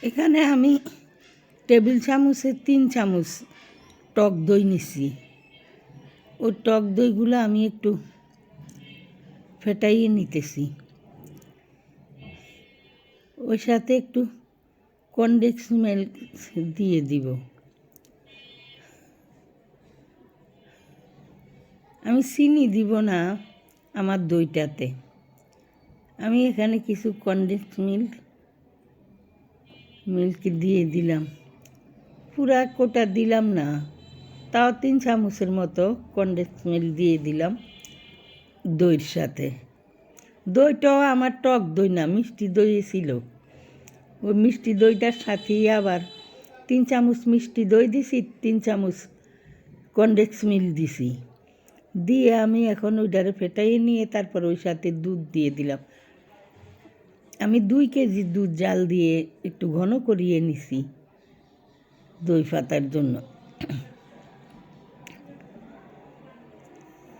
এখানে আমি টেবিল চামচের 3 চামচ টক দই নিছি। ওই টক দইগুলো আমি একটু ফেটাইয়ে নিতেছি। ওই সাথে একটু কনডেন্স মিল্ক দিয়ে দিব। আমি চিনি দিব না আমার দইটাতে। আমি এখানে কিছু কনডেন্স মিল্ক দিয়ে দিলাম। পুরা কোটা দিলাম না, তাও 3 চামচের মতো কনডেন্স মিল্ক দিয়ে দিলাম দইয়ের সাথে। দইটাও আমার টক দই না, মিষ্টি দই ছিল। ওই মিষ্টি দইটার সাথেই আবার 3 চামচ মিষ্টি দই দিছি, 3 চামচ কনডেন্স মিল্ক দিছি। দিয়ে আমি এখন ওইটারে ফেটাইয়ে নিয়ে তারপর ওই সাথে দুধ দিয়ে দিলাম। আমি 2 কেজি দুধ জাল দিয়ে একটু ঘন করিয়ে নিছি দই পাতার জন্য।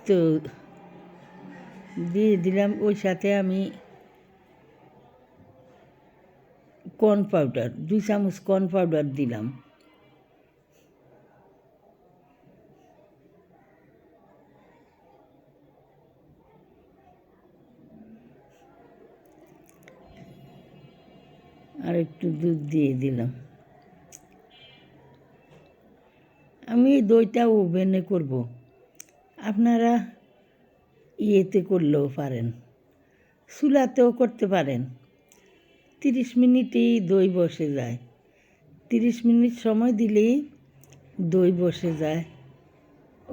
তো দিয়ে দিলাম ওই সাথে আমি কর্ন পাউডার 2 চামচ কর্ন পাউডার দিলাম। আর একটু দুধ দিয়ে দিলাম। আমি এই দইটা ওভেনে করব, আপনারা ইয়েতে করলেও পারেন, চুলাতেও করতে পারেন। 30 মিনিটেই দই বসে যায়। 30 মিনিট সময় দিলেই দই বসে যায়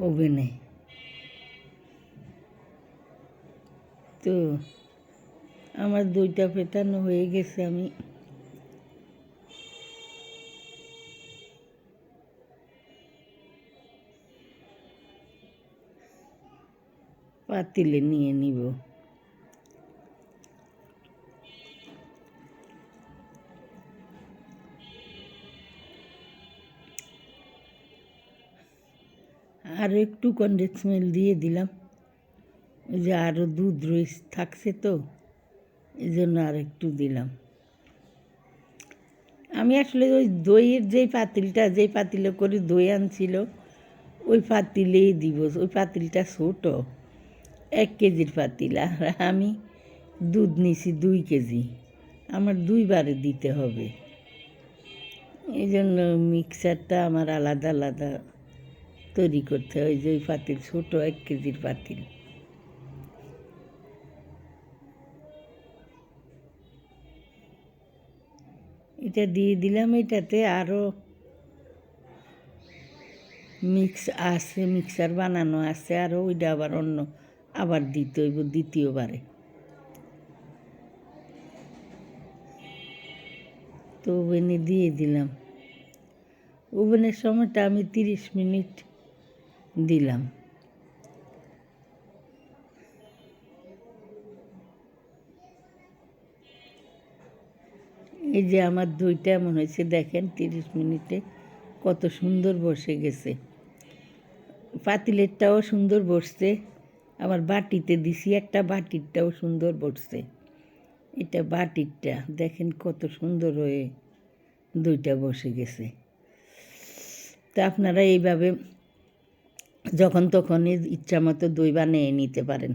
ওভেনে। তো আমার দইটা ফেটানো হয়ে গেছে। আমি পাতিলে নিয়ে নিব। আর একটু কনডেন্স মিল্ক দিয়ে দিলাম, ওই যে আরও দুধ থাকছে তো এই জন্য আর একটু দিলাম। আমি আসলে ওই দইয়ের যেই পাতিলে করে দই আনছিল ওই পাতিলেই দিব। ওই পাতিলটা ছোট, 1 কেজির পাতিল, আর আমি দুধ নিছি 2 কেজি। আমার 2 বারে দিতে হবে, এই জন্য মিক্সারটা আমার আলাদা আলাদা তৈরি করতে হয়। যে ওই পাতিল ছোটো 1 কেজির পাতিল। এটা দিয়ে দিলাম। এটাতে আরও মিক্সার বানানো আছে, আরও ওইটা আবার আবার দিতে হইব দ্বিতীয়বারে। তো ওভেনে দিয়ে দিলাম। ওভেনের সময়টা আমি 30 মিনিট দিলাম। এই যে আমার দইটা এমন হয়েছে দেখেন, 30 মিনিটে কত সুন্দর বসে গেছে। পাতিলেরটাও সুন্দর বসছে, আবার বাটিতে দিছি একটা, বাটিরটাও সুন্দর বসছে। এটা বাটিরটা দেখেন কত সুন্দর হয়ে দইটা বসে গেছে। তা আপনারা এইভাবে যখন তখন ইচ্ছা মতো দই বানিয়ে নিতে পারেন।